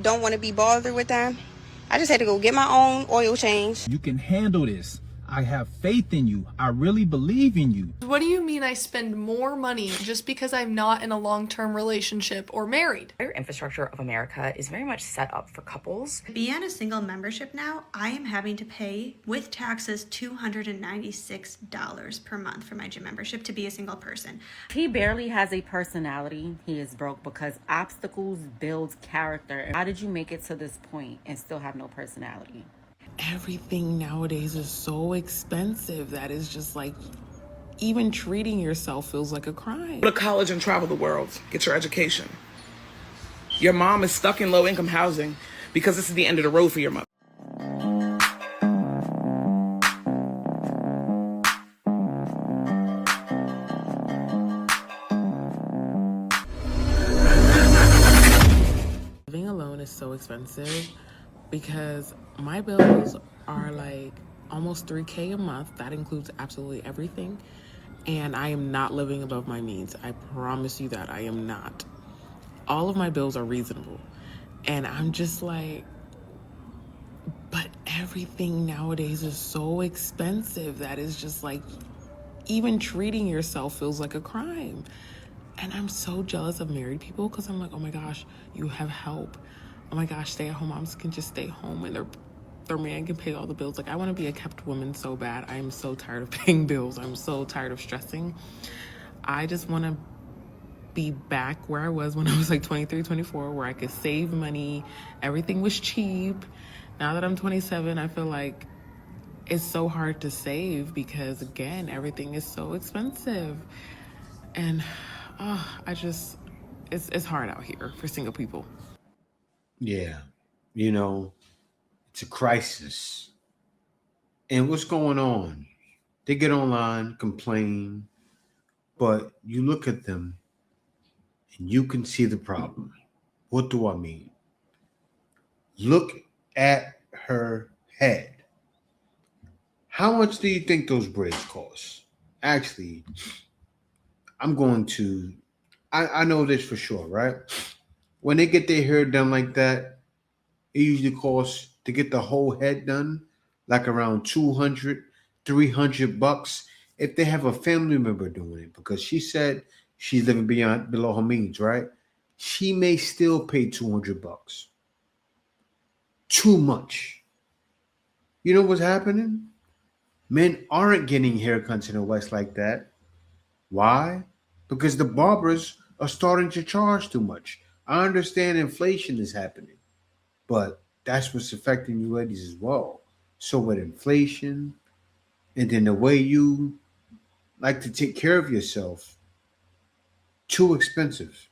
don't want to be bothered with them. I just had to go get my own oil change. You can handle this. I have faith in you. I really believe in you. What do you mean I spend more money just because I'm not in a long-term relationship or married? The infrastructure of America is very much set up for couples. To be on a single membership now, I am having to pay, with taxes, $296 per month for my gym membership to be a single person. He barely has a personality. He is broke because obstacles build character. How did you make it to this point and still have no personality? Everything nowadays is so expensive that it's just like, even treating yourself feels like a crime. Go to college and travel the world. Get your education. Your mom is stuck in low-income housing because this is the end of the road for your mother. Living alone is so expensive because my bills are like almost $3K a month. That includes absolutely everything. And I am not living above my means. I promise you that I am not. All of my bills are reasonable. And I'm just like, but everything nowadays is so expensive that it's just like, even treating yourself feels like a crime. And I'm so jealous of married people because I'm like, oh my gosh, you have help. Oh my gosh, stay-at-home moms can just stay home and their man can pay all the bills. Like, I want to be a kept woman so bad. I am so tired of paying bills. I'm so tired of stressing. I just want to be back where I was when I was like 23, 24, where I could save money. Everything was cheap. Now that I'm 27, I feel like it's so hard to save because, again, everything is so expensive. And it's hard out here for single people. Yeah, it's a crisis. And what's going on? They get online, complain, but you look at them and you can see the problem. What do I mean? Look at her head. How much do you think those braids cost? Actually, I know this for sure, right? When they get their hair done like that, it usually costs to get the whole head done like around $200, $300 if they have a family member doing it, because she said she's living below her means, right? She may still pay $200. Too much. You know what's happening? Men aren't getting haircuts in the West like that. Why? Because the barbers are starting to charge too much. I understand inflation is happening, but that's what's affecting you ladies as well. So with inflation and then the way you like to take care of yourself, too expensive.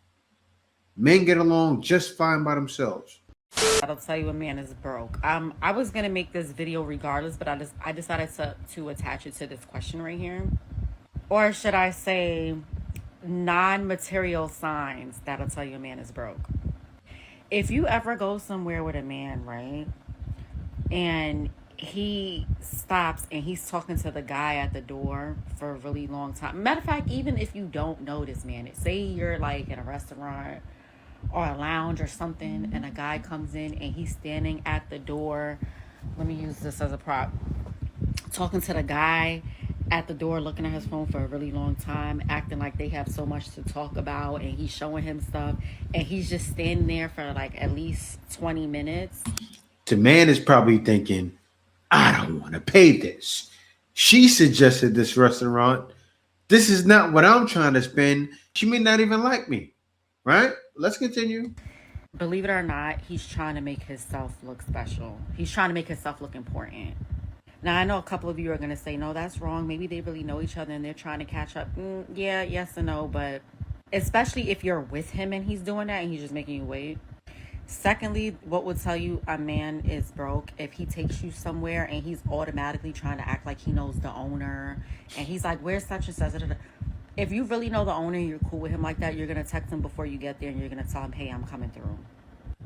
Men get along just fine by themselves. I'll tell you a man is broke. I was gonna make this video regardless, but I decided to attach it to this question right here. Or should I say non-material signs that'll tell you a man is broke. If you ever go somewhere with a man, right, and he stops and he's talking to the guy at the door for a really long time. Matter of fact, even if you don't know this man, say you're like in a restaurant or a lounge or something and a guy comes in and he's standing at the door, let me use this as a prop, talking to the guy at the door, looking at his phone for a really long time, acting like they have so much to talk about, and he's showing him stuff, and he's just standing there for like at least 20 minutes. The man is probably thinking, I don't want to pay this. She suggested this restaurant. This is not what I'm trying to spend. She may not even like me, right? Let's continue. Believe it or not, he's trying to make himself look special. He's trying to make himself look important. Now, I know a couple of you are going to say, no, that's wrong. Maybe they really know each other and they're trying to catch up. Yeah, yes and no, but especially if you're with him and he's doing that and he's just making you wait. Secondly, what would tell you a man is broke if he takes you somewhere and he's automatically trying to act like he knows the owner and he's like, where's such and such? If you really know the owner and you're cool with him like that, you're going to text him before you get there and you're going to tell him, hey, I'm coming through.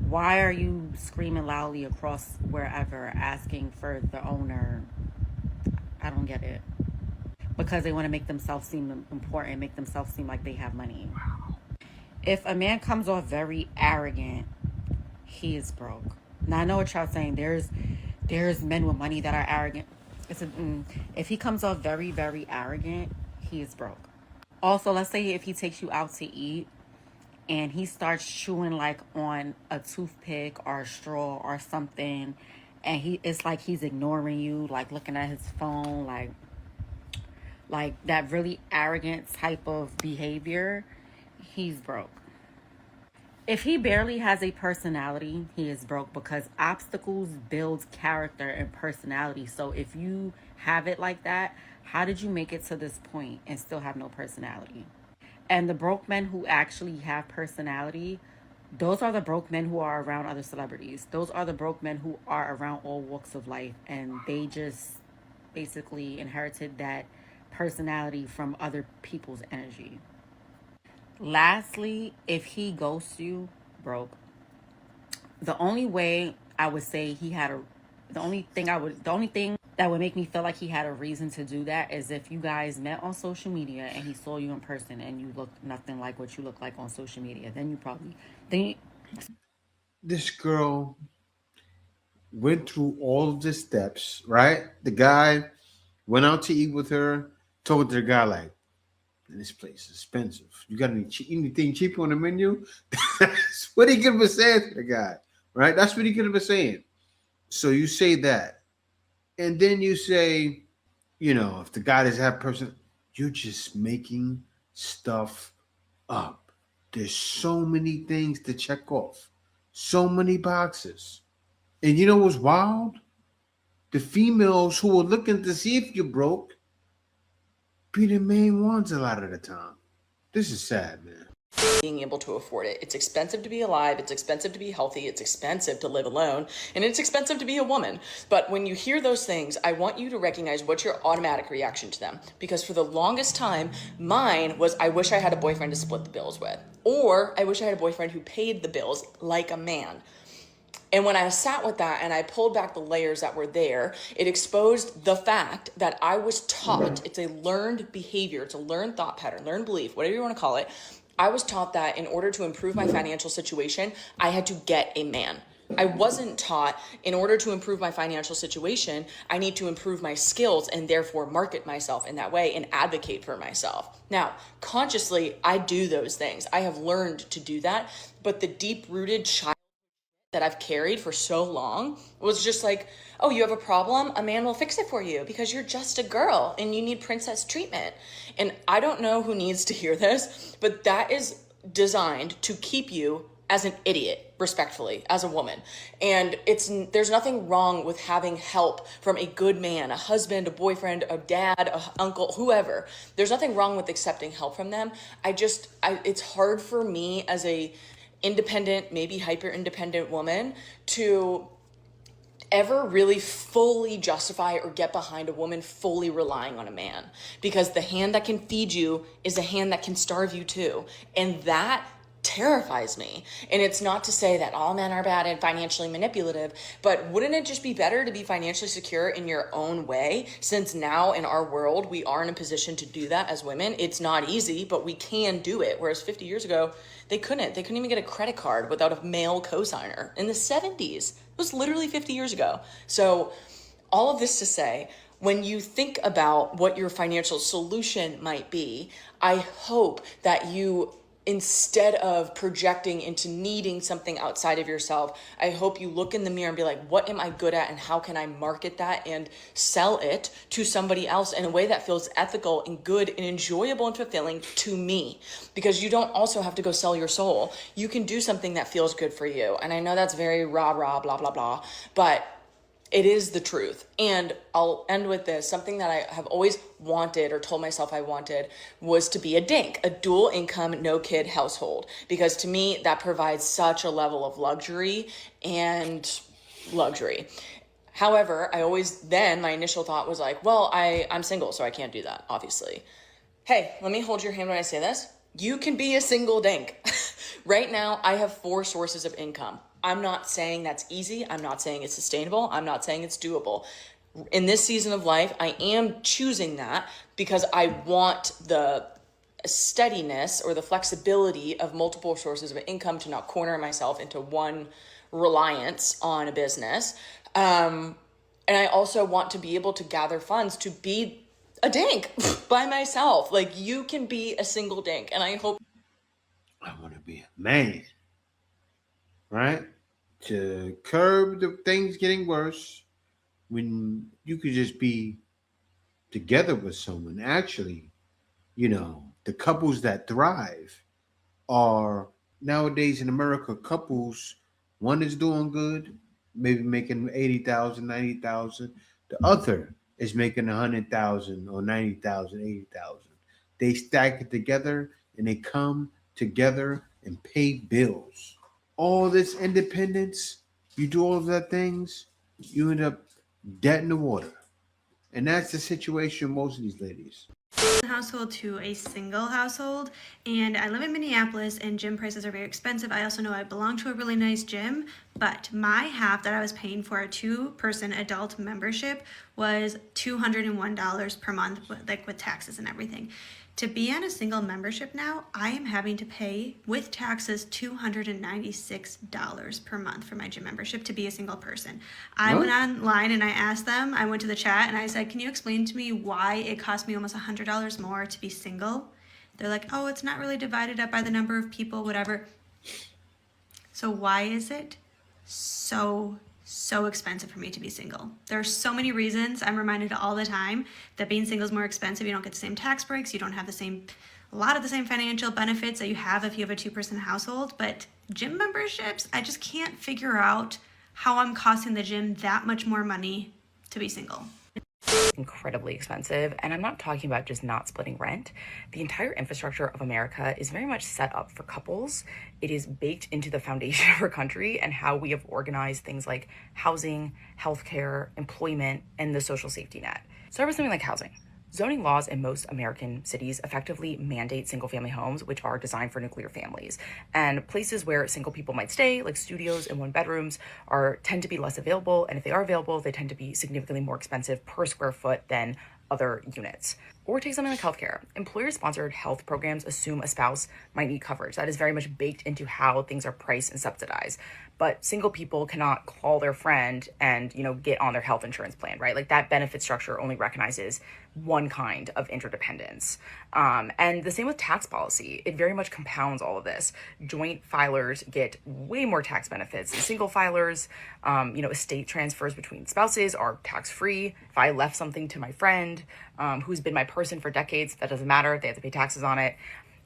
Why are you screaming loudly across wherever asking for the owner? I don't get it. Because they want to make themselves seem important, make themselves seem like they have money. Wow. If a man comes off very arrogant, he is broke. Now I know what y'all saying. There's men with money that are arrogant. If he comes off very, very arrogant, he is broke. Also, let's say if he takes you out to eat and he starts chewing like on a toothpick or a straw or something, and it's like he's ignoring you, like looking at his phone, like that really arrogant type of behavior, he's broke. If he barely has a personality, he is broke, because obstacles build character and personality. So if you have it like that, how did you make it to this point and still have no personality? And the broke men who actually have personality, those are the broke men who are around other celebrities. Those are the broke men who are around all walks of life, and they just basically inherited that personality from other people's energy. Lastly, if he ghosts you, broke. The only way I would say the only thing that would make me feel like he had a reason to do that is if you guys met on social media and he saw you in person and you looked nothing like what you look like on social media. This girl went through all of the steps, right? The guy went out to eat with her, told the guy, like, this place is expensive. You got anything cheaper on the menu? That's what he could have been saying to the guy, right? That's what he could have been saying. So you say that. And then you say, if the guy doesn't have person, you're just making stuff up. There's so many things to check off. So many boxes. And you know what's wild? The females who are looking to see if you're broke be the main ones a lot of the time. This is sad, man. Being able to afford it. It's expensive to be alive. It's expensive to be healthy. It's expensive to live alone. And it's expensive to be a woman. But when you hear those things, I want you to recognize what's your automatic reaction to them. Because for the longest time, mine was, I wish I had a boyfriend to split the bills with. Or I wish I had a boyfriend who paid the bills like a man. And when I sat with that and I pulled back the layers that were there, it exposed the fact that I was taught, it's a learned behavior, it's a learned thought pattern, learned belief, whatever you want to call it. I was taught that in order to improve my financial situation, I had to get a man. I wasn't taught in order to improve my financial situation, I need to improve my skills and therefore market myself in that way and advocate for myself. Now, consciously, I do those things. I have learned to do that, but the deep-rooted child that I've carried for so long was just like, oh, you have a problem? A man will fix it for you because you're just a girl and you need princess treatment. And I don't know who needs to hear this, but that is designed to keep you as an idiot, respectfully, as a woman. And there's nothing wrong with having help from a good man, a husband, a boyfriend, a dad, a uncle, whoever. There's nothing wrong with accepting help from them. It's hard for me as a independent, maybe hyper independent woman to ever really fully justify or get behind a woman fully relying on a man, because the hand that can feed you is a hand that can starve you too. And that terrifies me. And it's not to say that all men are bad and financially manipulative, but wouldn't it just be better to be financially secure in your own way, since now in our world we are in a position to do that as women? It's not easy, but we can do it. Whereas 50 years ago, they couldn't even get a credit card without a male cosigner. In the 70s, it was literally 50 years ago. So all of this to say, when you think about what your financial solution might be, I hope that you, instead of projecting into needing something outside of yourself, I hope you look in the mirror and be like, what am I good at and how can I market that and sell it to somebody else in a way that feels ethical and good and enjoyable and fulfilling to me? Because you don't also have to go sell your soul. You can do something that feels good for you. And I know that's very rah, blah, blah, blah, but it is the truth. And I'll end with this. Something that I have always wanted or told myself I wanted was to be a DINK, a dual income, no kid household. Because to me, that provides such a level of luxury. However, my initial thought was like, well, I'm single, so I can't do that, obviously. Hey, let me hold your hand when I say this. You can be a single DINK. Right now, I have 4 sources of income. I'm not saying that's easy. I'm not saying it's sustainable. I'm not saying it's doable. In this season of life, I am choosing that because I want the steadiness or the flexibility of multiple sources of income to not corner myself into one reliance on a business. And I also want to be able to gather funds to be a dink by myself. Like, you can be a single dink. And I hope. I want to be a man, right? To curb the things getting worse when you could just be together with someone. Actually, the couples that thrive are nowadays in America, couples, one is doing good, maybe making 80,000, 90,000. The other is making 100,000 or 90,000, 80,000. They stack it together and they come together and pay bills. All this independence, you do all of that things, you end up dead in the water. And that's the situation most of these ladies. Household to a single household, and I live in Minneapolis and gym prices are very expensive. I also know I belong to a really nice gym, but my half that I was paying for a 2-person adult membership was $201 per month, like with taxes and everything. To be on a single membership now, I am having to pay with taxes $296 per month for my gym membership to be a single person. I went online and I asked them, I went to the chat and I said, can you explain to me why it cost me almost $100 more to be single? They're like, oh, it's not really divided up by the number of people, whatever. So why is it so expensive for me to be single? There are so many reasons. I'm reminded all the time that being single is more expensive. You don't get the same tax breaks. You don't have a lot of the same financial benefits that you have if you have a 2-person household. But gym memberships, I just can't figure out how I'm costing the gym that much more money to be single. Incredibly expensive, and I'm not talking about just not splitting rent. The entire infrastructure of America is very much set up for couples. It is baked into the foundation of our country and how we have organized things like housing, healthcare, employment, and the social safety net. Start with something like housing. Zoning laws in most American cities effectively mandate single-family homes, which are designed for nuclear families. And places where single people might stay, like studios and one-bedrooms, tend to be less available. And if they are available, they tend to be significantly more expensive per square foot than other units. Or take something like healthcare. Employer-sponsored health programs assume a spouse might need coverage. That is very much baked into how things are priced and subsidized. But single people cannot call their friend and, get on their health insurance plan, right? Like, that benefit structure only recognizes one kind of interdependence. And the same with tax policy. It very much compounds all of this. Joint filers get way more tax benefits than single filers. Estate transfers between spouses are tax-free. If I left something to my friend who's been my person for decades, that doesn't matter. They have to pay taxes on it.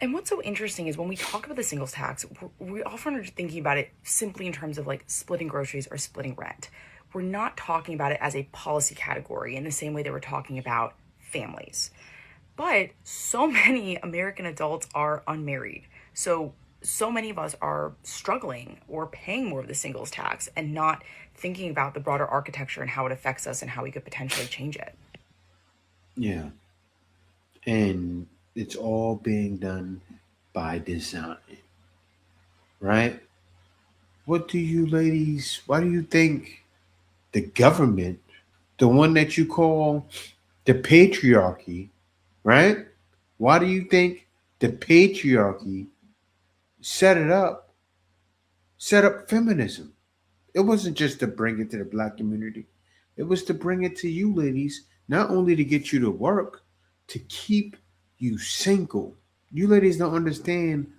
And what's so interesting is when we talk about the singles tax, we often are thinking about it simply in terms of like splitting groceries or splitting rent. We're not talking about it as a policy category in the same way that we're talking about families. But so many American adults are unmarried. So many of us are struggling or paying more of the singles tax and not thinking about the broader architecture and how it affects us and how we could potentially change it. Yeah. And it's all being done by design, right? Why do you think the government, the one that you call the patriarchy, right? Why do you think the patriarchy set up feminism? It wasn't just to bring it to the Black community. It was to bring it to you ladies, not only to get you to work, to keep you single. You ladies don't understand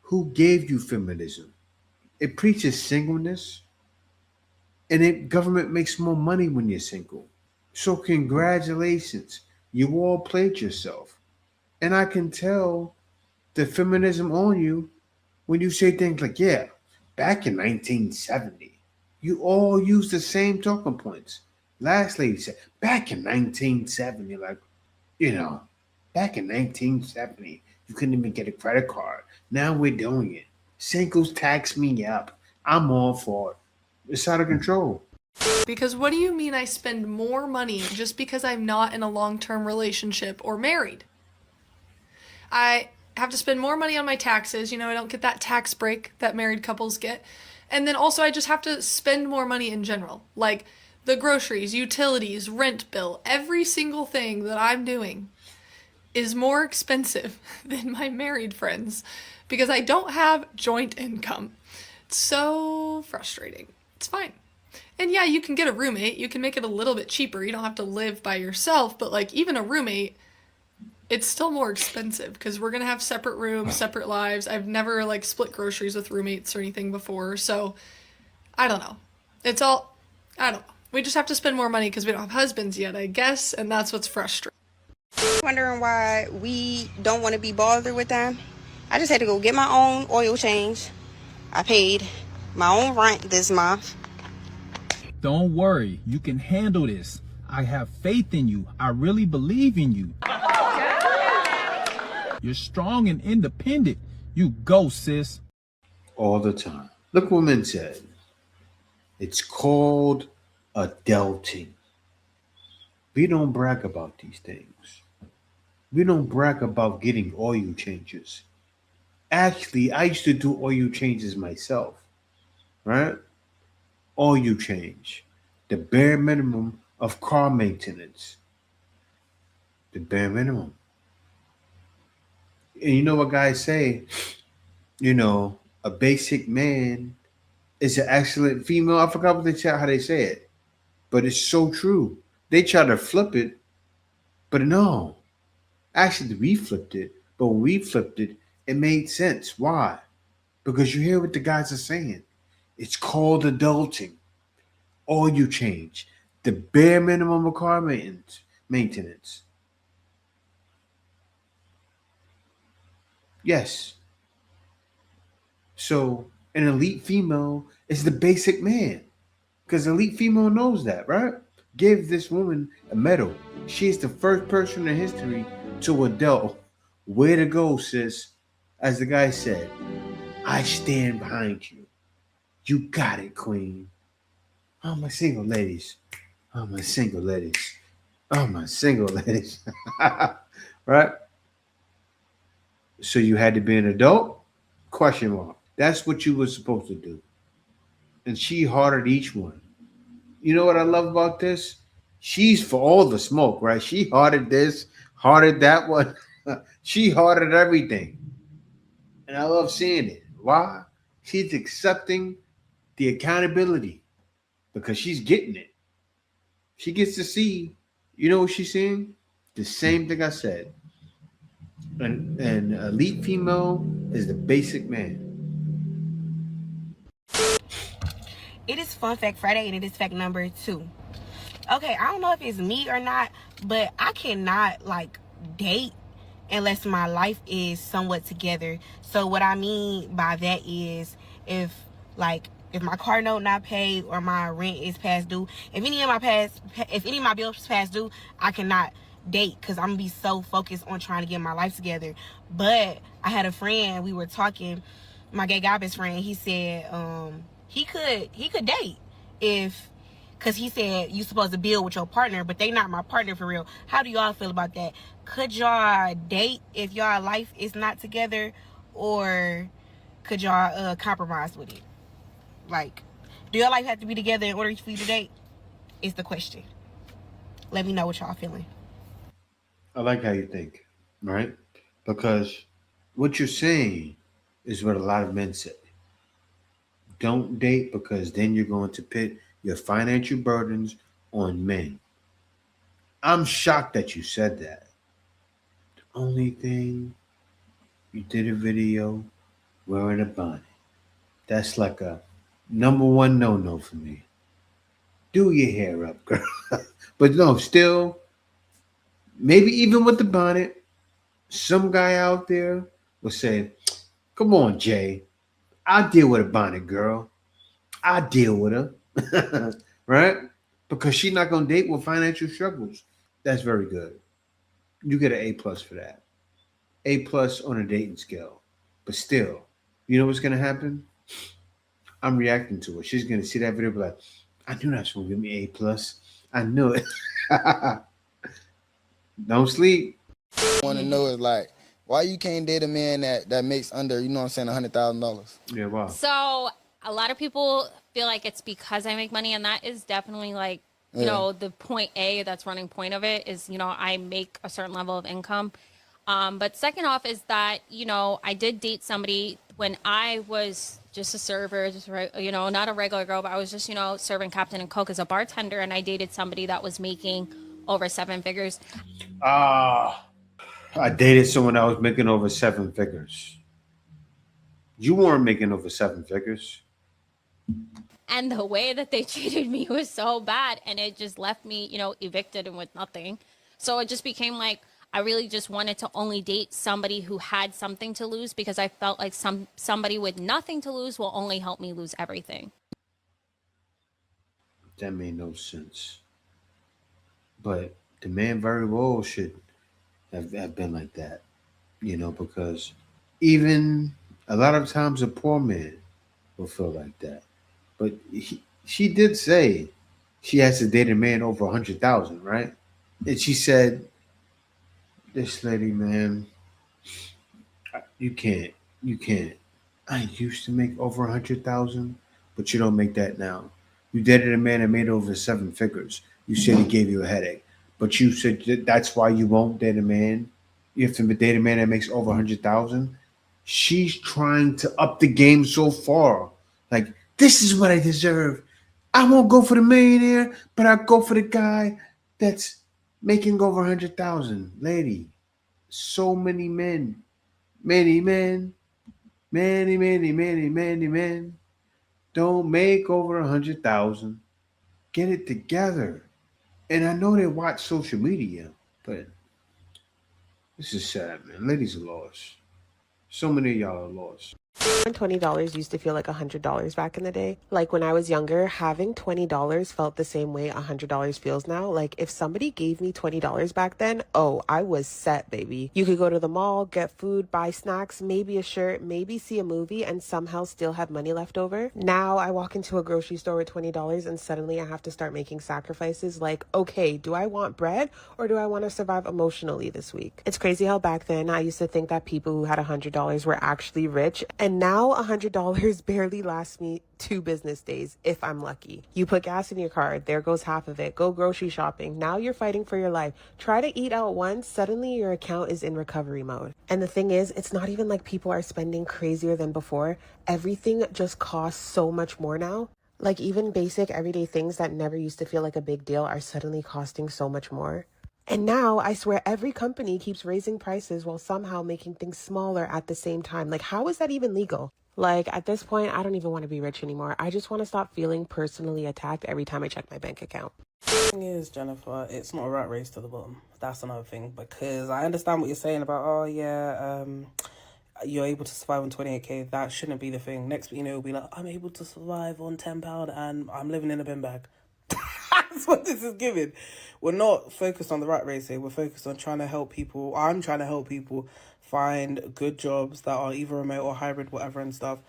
who gave you feminism. It preaches singleness, and government makes more money when you're single. So congratulations, you all played yourself. And I can tell the feminism on you when you say things like, yeah, back in 1970, you all use the same talking points. Last lady said, back in 1970, back in 1970, you couldn't even get a credit card. Now we're doing it. Singles tax me up. I'm all for it. It's out of control. Because what do you mean I spend more money just because I'm not in a long-term relationship or married? I have to spend more money on my taxes. I don't get that tax break that married couples get. And then also I just have to spend more money in general. Like the groceries, utilities, rent bill, every single thing that I'm doing is more expensive than my married friends because I don't have joint income. so frustrating. It's fine. And yeah, you can get a roommate. You can make it a little bit cheaper. You don't have to live by yourself, but like even a roommate, it's still more expensive because we're going to have separate rooms, separate lives. I've never like split groceries with roommates or anything before. So I don't know. I don't know. We just have to spend more money because we don't have husbands yet, I guess. And that's what's frustrating. Wondering why we don't want to be bothered with them. I just had to go get my own oil change. I paid my own rent this month. Don't worry, you can handle this. I have faith in you. I really believe in you. You're strong and independent. You go, sis. All the time. Look what men said. It's called adulting. We don't brag about these things. We don't brag about getting oil changes. Actually, I used to do oil changes myself, right? Oil change, the bare minimum of car maintenance, the bare minimum. And you know what guys say? You know, a basic man is an excellent female. I forgot how they say it, but it's so true. They try to flip it, but no. Actually, we flipped it, but when we flipped it, it made sense. Why? Because you hear what the guys are saying. It's called adulting. All you change. The bare minimum of car maintenance. Yes. So an elite female is the basic man. Because elite female knows that, right? Give this woman a medal. She is the first person in history to adult. Way to go, sis. As the guy said, I stand behind you. You got it, queen. Oh, my single ladies. Oh, my single ladies. Oh, my single ladies. Right? So you had to be an adult? Question mark. That's what you were supposed to do. And she hearted each one. You know what I love about this? She's for all the smoke, right? She hearted this, hearted that one. She hearted everything. And I love seeing it. Why? She's accepting the accountability because she's getting it. She gets to see, you know what she's seeing? The same thing I said. An elite female is the basic man. It is Fun Fact Friday, and it is fact number 2. Okay, I don't know if it's me or not, but I cannot like date unless my life is somewhat together. So what I mean by that is if my car note not paid or my rent is past due, if any of my bills past due, I cannot date because I'm gonna be so focused on trying to get my life together. But I had a friend, we were talking, my gay guy best friend, he said he could date because he said you supposed to build with your partner, but they not my partner for real. How do y'all feel about that? Could y'all date if y'all life is not together, or could y'all compromise with it? Like, do your life have to be together in order for you to date? Is the question. Let me know what y'all feeling. I like how you think, right? Because what you're saying is what a lot of men say. Don't date because then you're going to put your financial burdens on men. I'm shocked that you said that. The only thing, you did a video wearing a bonnet. That's like a number one no-no for me. Do your hair up, girl. But no, still, maybe even with the bonnet, some guy out there will say, come on, Jay. I'll deal with a bonnet girl. I'll deal with her. Right? Because she's not going to date with financial struggles. That's very good. You get an A+ for that. A+ on a dating scale. But still, you know what's going to happen? I'm reacting to it. She's going to see that video and be like, I knew that was going to give me A+. I knew it. Don't sleep. Want to know is like, why you can't date a man that makes under, you know what I'm saying, $100,000? Yeah, wow. So a lot of people feel like it's because I make money, and that is definitely like, you know, the point A, that's running point of it is, you know, I make a certain level of income. But second off is that, you know, I did date somebody when I was just a server, just, you know, not a regular girl, but I was just, you know, serving Captain and Coke as a bartender. And I dated somebody that was making over 7 figures. I dated someone that was making over 7 figures. You weren't making over 7 figures. And the way that they treated me was so bad. And it just left me, you know, evicted and with nothing. So it just became like, I really just wanted to only date somebody who had something to lose, because I felt like somebody with nothing to lose will only help me lose everything. That made no sense. But the man very well should have been like that, you know, because even a lot of times a poor man will feel like that. But she did say she has to date a man over 100,000, right? And she said, "This lady, man, you can't. I used to make over 100,000, but you don't make that now. You dated a man that made over 7 figures. You said he gave you a headache, but you said that's why you won't date a man. You have to date a man that makes over 100,000. She's trying to up the game so far. Like, this is what I deserve. I won't go for the millionaire, but I'll go for the guy that's making over 100,000. Lady, so many men, many men don't make over 100,000. Get it together." And I know they watch social media, but this is sad, man. Ladies are lost. So many of y'all are lost. When $20 used to feel like $100 back in the day. Like when I was younger, having $20 felt the same way $100 feels now. Like if somebody gave me $20 back then, oh, I was set, baby. You could go to the mall, get food, buy snacks, maybe a shirt, maybe see a movie, and somehow still have money left over. Now I walk into a grocery store with $20 and suddenly I have to start making sacrifices. Like, okay, do I want bread or do I want to survive emotionally this week? It's crazy how back then I used to think that people who had $100 were actually rich, and now $100 barely lasts me 2 business days if I'm lucky. You put gas in your car, there goes half of it. Go grocery shopping. Now you're fighting for your life. Try to eat out once, suddenly your account is in recovery mode. And the thing is, it's not even like people are spending crazier than before. Everything just costs so much more now. Like even basic everyday things that never used to feel like a big deal are suddenly costing so much more. And now I swear every company keeps raising prices while somehow making things smaller at the same time. Like, how is that even legal? Like, at this point, I don't even want to be rich anymore. I just want to stop feeling personally attacked every time I check my bank account. The thing is, Jennifer, it's not a rat race to the bottom. That's another thing, because I understand what you're saying about, oh yeah, you're able to survive on 28k. That shouldn't be the thing. Next, you know, it'll be like, I'm able to survive on £10 and I'm living in a bin bag. That's what this is giving. We're not focused on the rat race here. We're focused on trying to help people. I'm trying to help people find good jobs that are either remote or hybrid, whatever and stuff,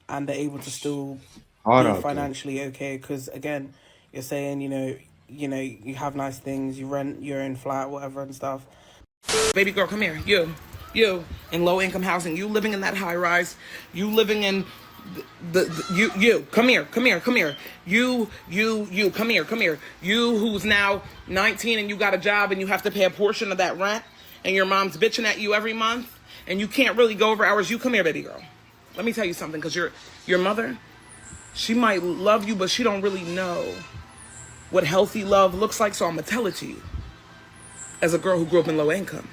and they're able to still be financially okay. Because again, you're saying, you know, you have nice things, you rent your own flat, whatever and stuff. Baby girl, come here. You in low income housing. You living in that high rise. You living in you come here. You come here. You who's now 19 and you got a job and you have to pay a portion of that rent, and your mom's bitching at you every month and you can't really go over hours. You come here, baby girl. Let me tell you something, because your mother, she might love you, but she don't really know what healthy love looks like. So I'm gonna tell it to you as a girl who grew up in low income.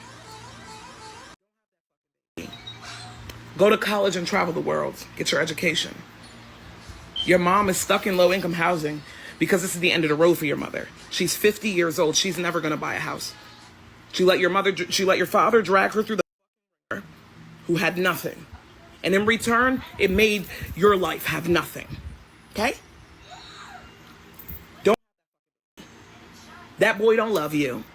Go to college and travel the world. Get your education. Your mom is stuck in low-income housing because this is the end of the road for your mother. She's 50 years old. She's never going to buy a house. She let your father drag her through the who had nothing. And in return, it made your life have nothing. Okay? That boy don't love you.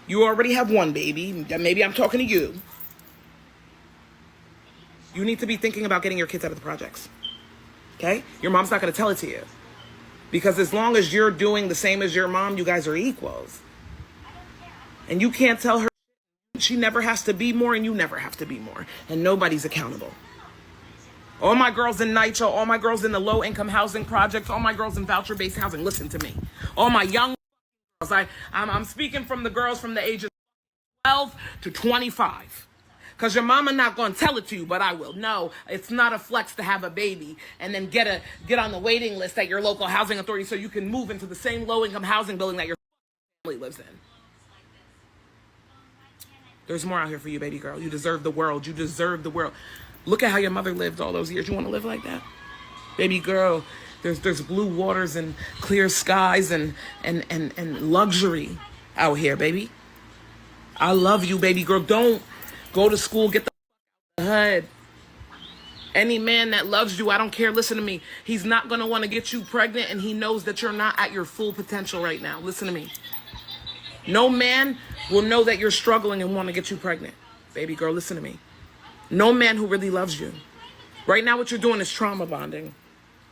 You already have one baby. Maybe I'm talking to you. You need to be thinking about getting your kids out of the projects. Okay? Your mom's not going to tell it to you. Because as long as you're doing the same as your mom, you guys are equals. And you can't tell her she never has to be more and you never have to be more. And nobody's accountable. All my girls in NYCHA, all my girls in the low-income housing projects, all my girls in voucher-based housing, listen to me. All my young girls, I'm speaking from the girls from the age of 12 to 25. Because your mama not going to tell it to you, but I will. No, it's not a flex to have a baby and then get on the waiting list at your local housing authority so you can move into the same low-income housing building that your family lives in. There's more out here for you, baby girl. You deserve the world. You deserve the world. Look at how your mother lived all those years. You want to live like that? Baby girl, there's blue waters and clear skies and luxury out here, baby. I love you, baby girl. Don't go to school, get the hood. Any man that loves you, I don't care, listen to me. He's not going to want to get you pregnant, and he knows that you're not at your full potential right now. Listen to me. No man will know that you're struggling and want to get you pregnant. Baby girl, listen to me. No man who really loves you. Right now what you're doing is trauma bonding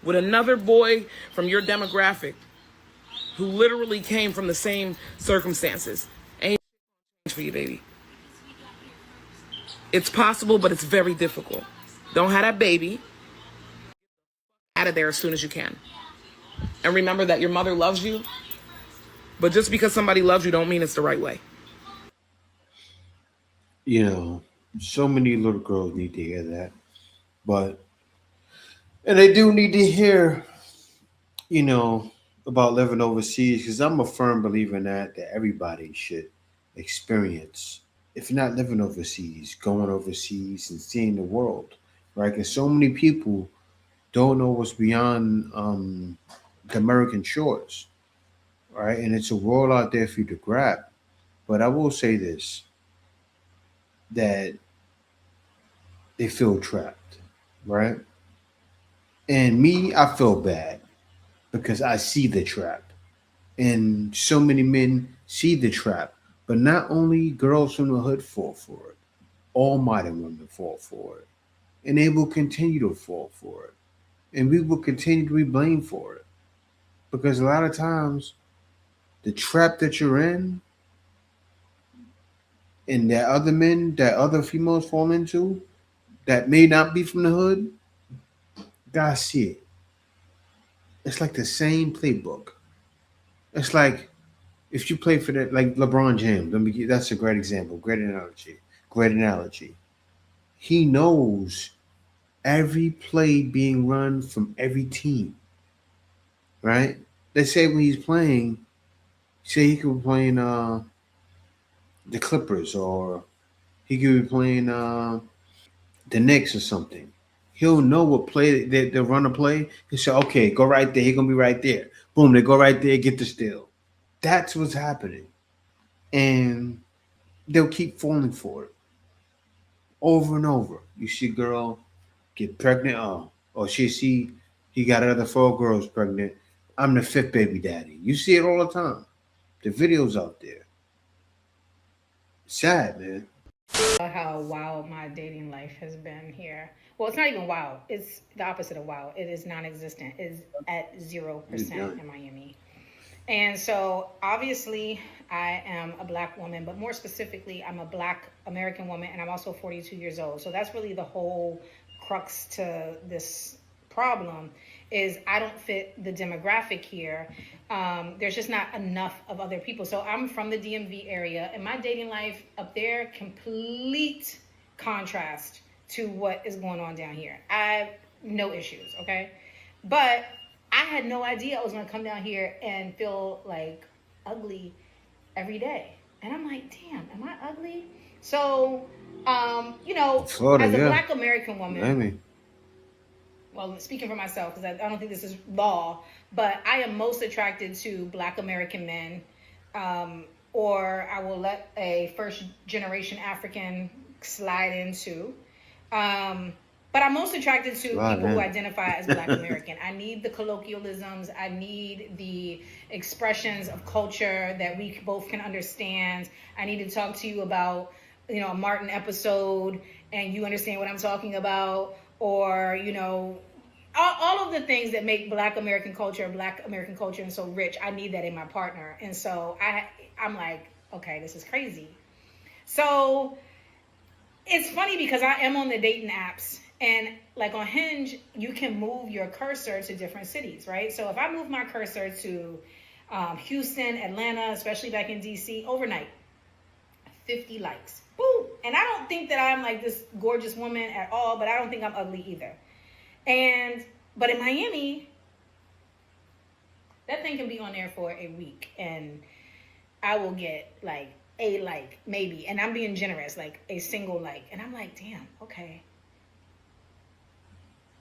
with another boy from your demographic who literally came from the same circumstances. Ain't for you, baby. It's possible, but it's very difficult. Don't have that baby. Out of there as soon as you can. And remember that your mother loves you. But just because somebody loves you don't mean it's the right way. You know, so many little girls need to hear that. And they do need to hear, you know, about living overseas, because I'm a firm believer in that everybody should experience, if you're not living overseas, going overseas and seeing the world, right? Because so many people don't know what's beyond the American shores, right? And it's a world out there for you to grab. But I will say this, that they feel trapped, right? And me, I feel bad because I see the trap. And so many men see the trap. But not only girls from the hood fall for it, all modern women fall for it. And they will continue to fall for it. And we will continue to be blamed for it. Because a lot of times, the trap that you're in, and that other men, that other females fall into, that may not be from the hood, guys see it. It's like the same playbook. It's like if you play for that, like LeBron James. That's a great example. Great analogy. He knows every play being run from every team, right? Let's say when he's playing, say he could be playing the Clippers, or he could be playing the Knicks or something. He'll know what play they run a play. He'll say, okay, go right there. He's going to be right there. Boom, they go right there, get the steal. That's what's happening. And they'll keep falling for it. Over and over. You see a girl get pregnant. Or she see he got other 4 girls pregnant. I'm the 5th baby daddy. You see it all the time. The videos out there. Sad, man. How wild my dating life has been here. Well, it's not even wild. It's the opposite of wild. It is non-existent. It's at 0% in Miami. And so obviously I am a Black woman, but more specifically, I'm a Black American woman, and I'm also 42 years old. So that's really the whole crux to this problem, is I don't fit the demographic here. There's just not enough of other people. So I'm from the DMV area, and my dating life up there, complete contrast to what is going on down here. I have no issues, okay? But I had no idea I was gonna come down here and feel like ugly every day. And I'm like, damn, am I ugly? So, you know, Florida, as a yeah. Black American woman, Miami. well, speaking for myself, because I don't think this is law, but I am most attracted to Black American men, or I will let a first generation African slide into. But I'm most attracted to people who identify as Black American. I need the colloquialisms. I need the expressions of culture that we both can understand. I need to talk to you about, you know, a Martin episode and you understand what I'm talking about, or, you know, all of the things that make Black American culture and so rich. I need that in my partner. And so I'm like, okay, this is crazy. So it's funny because I am on the dating apps, and like on Hinge, you can move your cursor to different cities, right? So if I move my cursor to Houston, Atlanta, especially back in DC, overnight, 50 likes. Boom. And I don't think that I'm like this gorgeous woman at all, but I don't think I'm ugly either. But in Miami, that thing can be on there for a week and I will get like a like, maybe. And I'm being generous, like a single like. And I'm like, damn, okay.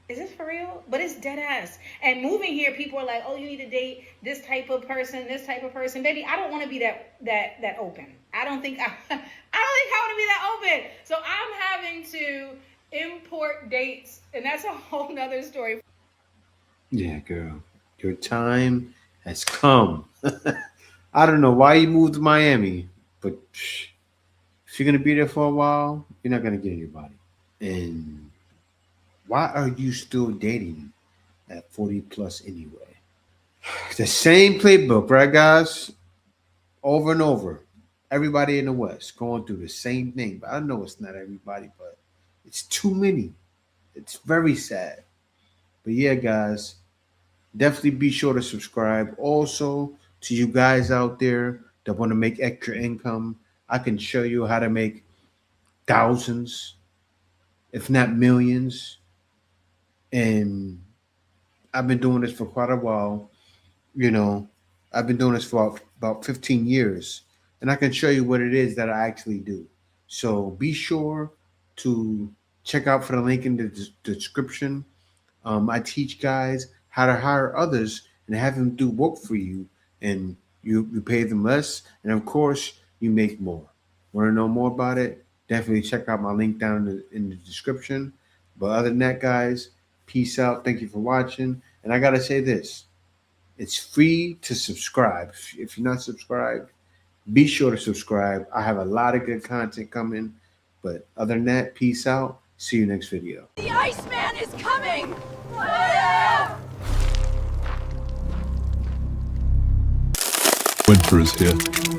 Is this for real? But it's dead ass. And moving here, people are like, oh, you need to date this type of person, this type of person. Baby, I don't want to be that open. I don't think I want to be that open. So I'm having to import dates, and that's a whole nother story. Yeah, girl. Your time has come. I don't know why you moved to Miami, but if you're going to be there for a while, you're not going to get anybody. And why are you still dating at 40 plus anyway? The same playbook, right, guys? Over and over. Everybody in the West going through the same thing. But I know it's not everybody, but it's too many. It's very sad. But yeah, guys, definitely be sure to subscribe. Also, to you guys out there that want to make extra income, I can show you how to make thousands, if not millions. And I've been doing this for quite a while. You know, I've been doing this for about 15 years. And I can show you what it is that I actually do. So be sure to check out for the link in the description. I teach guys how to hire others and have them do work for you. And you pay them less. And of course, you make more. Want to know more about it? Definitely check out my link down in the description. But other than that, guys, peace out. Thank you for watching. And I got to say this. It's free to subscribe. If you're not subscribed, be sure to subscribe. I have a lot of good content coming. But other than that, peace out. See you next video. The Iceman is coming! Winter is here.